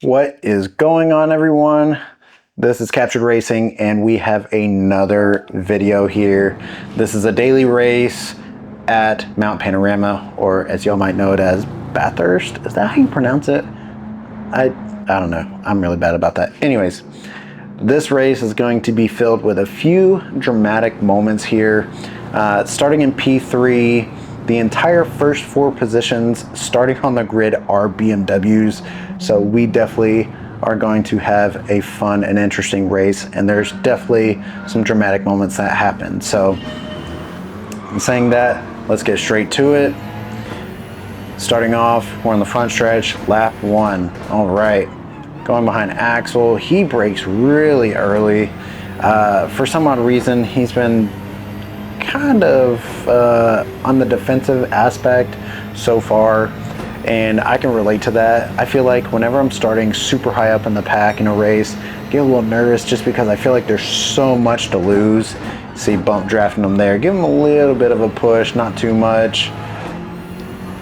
What is going on, everyone? This is Captured Racing, and we have another video here. This is a daily race at Mount Panorama, or as y'all might know it as Bathurst. Is that how you pronounce it? I don't know. I'm really bad about that. Anyways, this race is going to be filled with a few dramatic moments here. Starting in P3, the entire first four positions starting on the grid are BMWs, so we definitely are going to have a fun and interesting race, and there's definitely some dramatic moments that happen. So in saying that, let's get straight to it. Starting off, we're on the front stretch, lap one. All right, going behind Axel. He brakes really early. For some odd reason, he's been kind of on the defensive aspect so far, and I can relate to that. I feel like whenever I'm starting super high up in the pack in a race, I get a little nervous just because I feel like there's so much to lose. See, bump drafting him there. Give him a little bit of a push, not too much.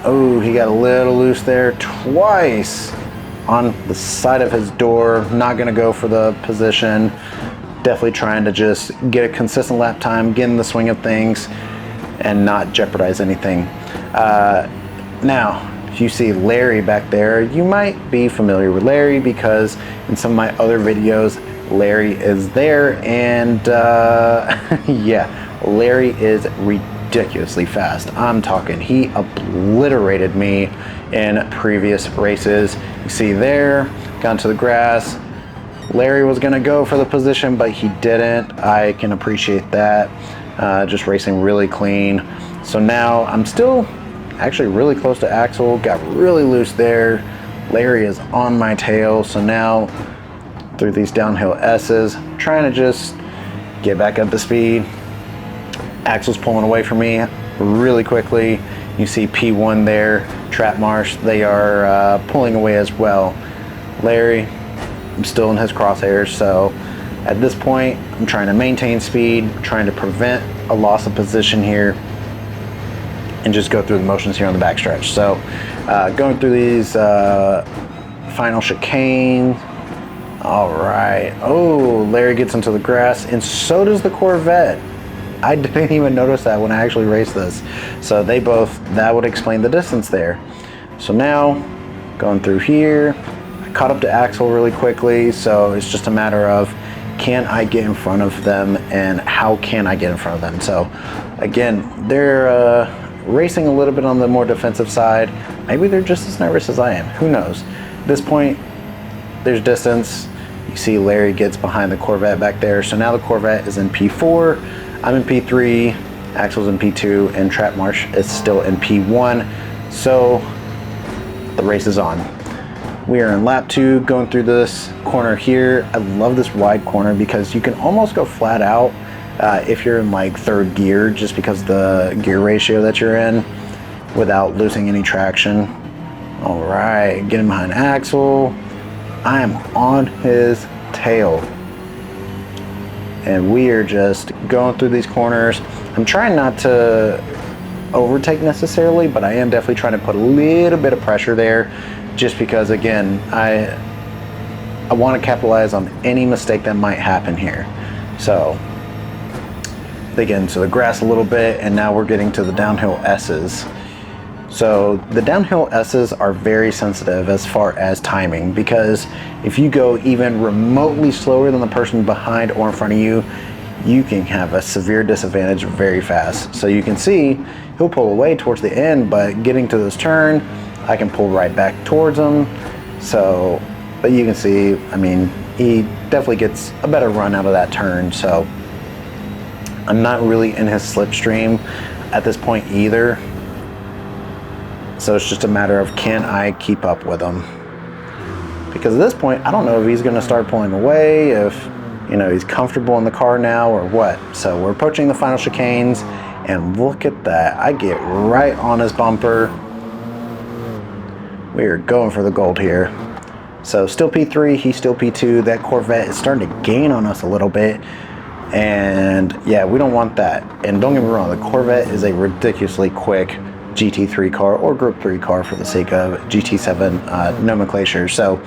Oh, he got a little loose there twice on the side of his door. Not gonna go for the position. Definitely trying to just get a consistent lap time, get in the swing of things, and not jeopardize anything. Now, if you see Larry back there, you might be familiar with Larry because in some of my other videos, Larry is there, and yeah, Larry is ridiculously fast. I'm talking, he obliterated me in previous races. You see there, got into the grass. Larry was gonna go for the position, but he didn't. I can appreciate that. Just racing really clean. So now I'm still actually really close to Axel. Got really loose there. Larry is on my tail. So now through these downhill S's, trying to just get back up to speed. Axel's pulling away from me really quickly. You see P1 there, Trap Marsh. They are pulling away as well. Larry, I'm still in his crosshairs, so at this point I'm trying to maintain speed, trying to prevent a loss of position here, and just go through the motions here on the backstretch. So going through these final chicanes. All right. Oh, Larry gets into the grass, and so does the Corvette. I didn't even notice that when I actually raced this. So they both, that would explain the distance there. So now going through here, caught up to Axel really quickly, so it's just a matter of can I get in front of them and how can I get in front of them. So again, they're racing a little bit on the more defensive side. Maybe they're just as nervous as I am, who knows. At this point, there's distance. You see Larry gets behind the Corvette back there, so now the Corvette is in P4, I'm in P3, Axel's in P2, and Trap Marsh is still in P1. So the race is on. We are in lap 2, going through this corner here. I love this wide corner because you can almost go flat out if you're in like third gear, just because the gear ratio that you're in, without losing any traction. All right, getting behind Axel. I am on his tail. And we are just going through these corners. I'm trying not to overtake necessarily, but I am definitely trying to put a little bit of pressure there, just because again, I want to capitalize on any mistake that might happen here. So they get into the grass a little bit, and now we're getting to the downhill S's. So the downhill S's are very sensitive as far as timing, because if you go even remotely slower than the person behind or in front of you, you can have a severe disadvantage very fast. So you can see he'll pull away towards the end, but getting to this turn, I can pull right back towards him. So, but you can see, I mean, he definitely gets a better run out of that turn. So I'm not really in his slipstream at this point either. So it's just a matter of can I keep up with him? Because at this point, I don't know if he's gonna start pulling away, if he's comfortable in the car now or what. So we're approaching the final chicanes, and look at that. I get right on his bumper. We are going for the gold here. So still P3, he's still P2. That Corvette is starting to gain on us a little bit. And yeah, we don't want that. And don't get me wrong, the Corvette is a ridiculously quick GT3 car or Group 3 car for the sake of GT7 nomenclature. So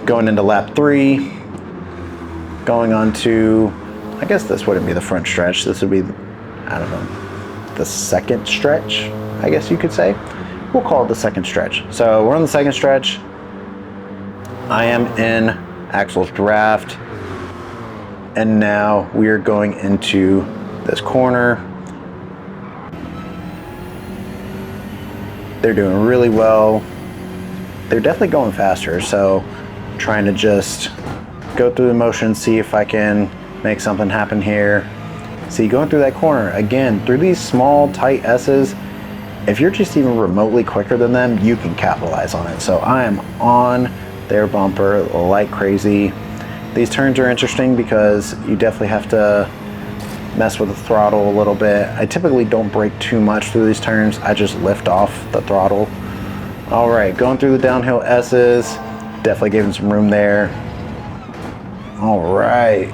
Going into lap 3, going on to, I guess this wouldn't be the front stretch. This would be, I don't know, the second stretch, I guess you could say. We'll call it the second stretch. So we're on the second stretch. I am in Axel's draft. And now we are going into this corner. They're doing really well. They're definitely going faster, so trying to just go through the motion, see if I can make something happen here. See, going through that corner, again, through these small, tight S's, if you're just even remotely quicker than them, you can capitalize on it. So I am on their bumper like crazy. These turns are interesting because you definitely have to mess with the throttle a little bit. I typically don't brake too much through these turns. I just lift off the throttle. All right, going through the downhill S's, definitely gave him some room there. All right,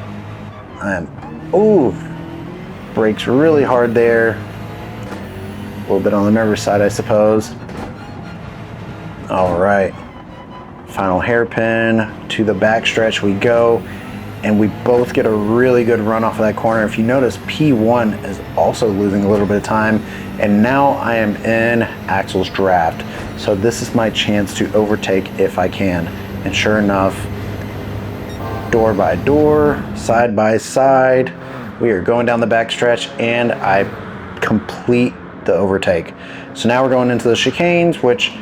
brakes really hard there. A little bit on the nervous side, I suppose. All right, final hairpin to the backstretch we go, and we both get a really good run off of that corner. If you notice, P1 is also losing a little bit of time, and now I am in Axel's draft. So this is my chance to overtake if I can. And sure enough, door by door, side by side, we are going down the backstretch, and I complete the overtake. So now we're going into the chicanes, which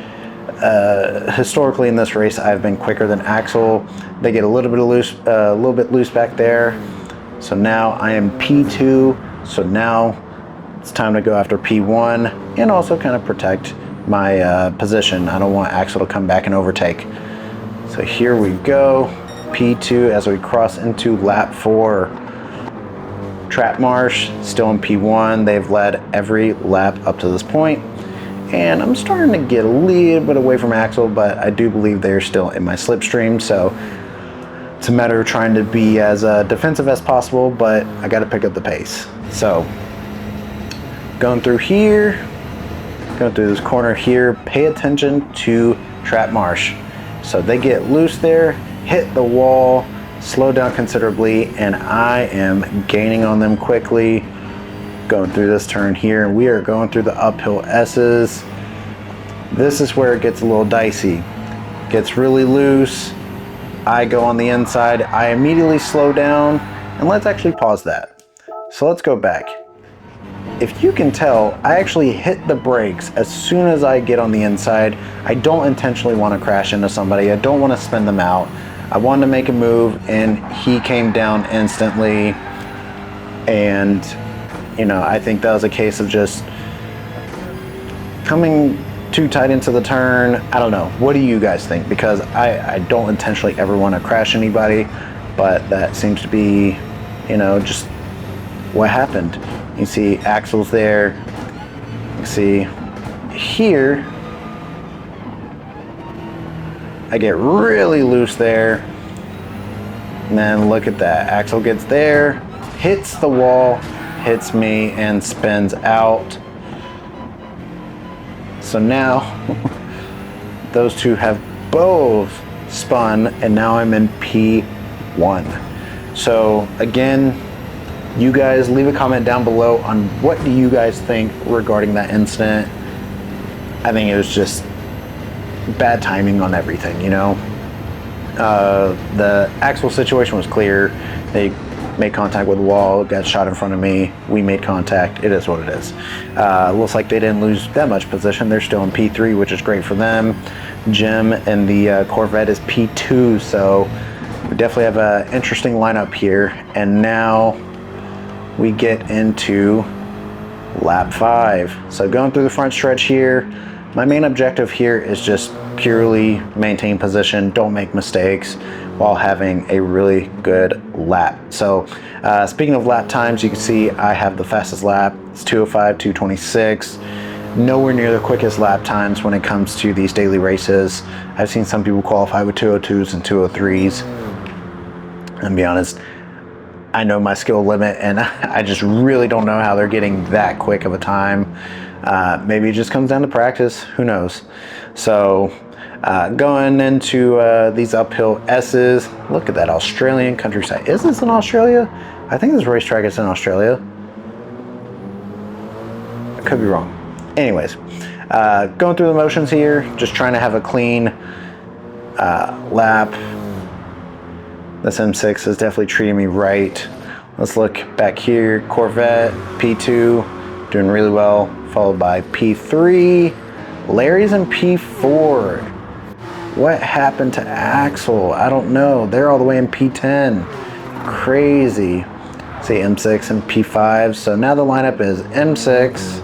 historically in this race I've been quicker than Axel. They get a little bit loose back there. So now I am P2. So now it's time to go after P1 and also kind of protect my position. I don't want Axel to come back and overtake. So here we go, P2 as we cross into lap 4. Trap Marsh still in P1. They've led every lap up to this point. And I'm starting to get a little bit away from Axel, but I do believe they're still in my slipstream. So it's a matter of trying to be as defensive as possible, but I got to pick up the pace. So going through here, going through this corner here, pay attention to Trap Marsh. So they get loose there, hit the wall, slow down considerably, and I am gaining on them quickly. Going through this turn here, and we are going through the uphill S's. This is where it gets a little dicey. Gets really loose. I go on the inside. I immediately slow down, and let's actually pause that. So let's go back. If you can tell, I actually hit the brakes as soon as I get on the inside. I don't intentionally want to crash into somebody. I don't want to spin them out. I wanted to make a move, and he came down instantly. And you know, I think that was a case of just coming too tight into the turn. I don't know. What do you guys think? Because I don't intentionally ever want to crash anybody, but that seems to be, you know, just what happened. You see Axel's there. You see here, I get really loose there. And then look at that. Axel gets there, hits the wall, hits me, and spins out. So now those two have both spun, and now I'm in P1. So again, you guys leave a comment down below on what do you guys think regarding that incident. I think it was just bad timing on everything, you know. The Axel situation was clear. They made contact with the wall, got shot in front of me, we made contact. It is what it is. Looks like they didn't lose that much position. They're still in P3, which is great for them. Jim and the Corvette is P2, so we definitely have an interesting lineup here. And now we get into lap 5. So going through the front stretch here, my main objective here is just purely maintain position, don't make mistakes, while having a really good lap. So speaking of lap times, you can see I have the fastest lap. It's 2:05, 2:26. Nowhere near the quickest lap times when it comes to these daily races. I've seen some people qualify with 2:02s and 2:03s. And to be honest, I know my skill limit, and I just really don't know how they're getting that quick of a time. Maybe it just comes down to practice, who knows. So Going into these uphill S's. Look at that Australian countryside. Is this in Australia? I think this racetrack is in Australia. I could be wrong. Anyways, going through the motions here, just trying to have a clean lap. This M6 is definitely treating me right. Let's look back here. Corvette, P2, doing really well, followed by P3. Larry's in P4. What happened to Axel? I don't know. They're all the way in P10. Crazy. See M6 and P5. So now the lineup is M6,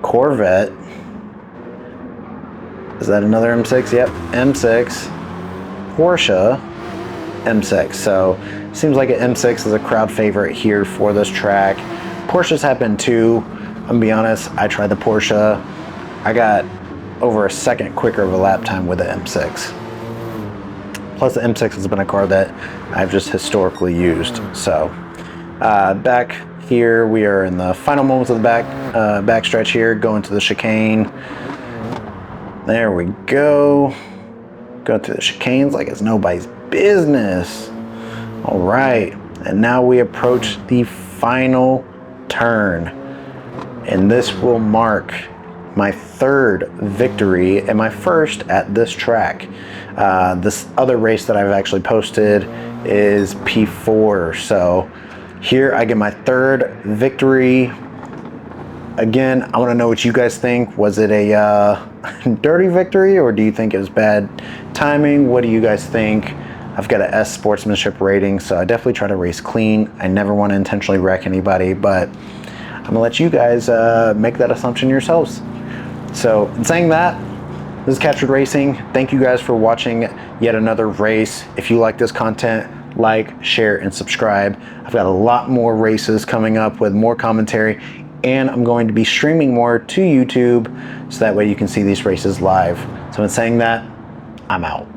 Corvette. Is that another M6? Yep, M6, Porsche, M6. So seems like an M6 is a crowd favorite here for this track. Porsches have been too. I'm gonna be honest, I tried the Porsche. I got over a second quicker of a lap time with the M6. Plus the M6 has been a car that I've just historically used. So back here, we are in the final moments of the back stretch here, going to the chicane. There we go. Go to the chicanes like it's nobody's business. All right, and now we approach the final turn, and this will mark my third victory and my first at this track. This other race that I've actually posted is P4. So here I get my third victory. Again, I want to know what you guys think. Was it a dirty victory, or do you think it was bad timing? What do you guys think? I've got an S sportsmanship rating, so I definitely try to race clean. I never want to intentionally wreck anybody, but I'm gonna let you guys make that assumption yourselves. So in saying that, this is Captured Racing. Thank you guys for watching yet another race. If you like this content, like, share, and subscribe. I've got a lot more races coming up with more commentary, and I'm going to be streaming more to YouTube so that way you can see these races live. So in saying that, I'm out.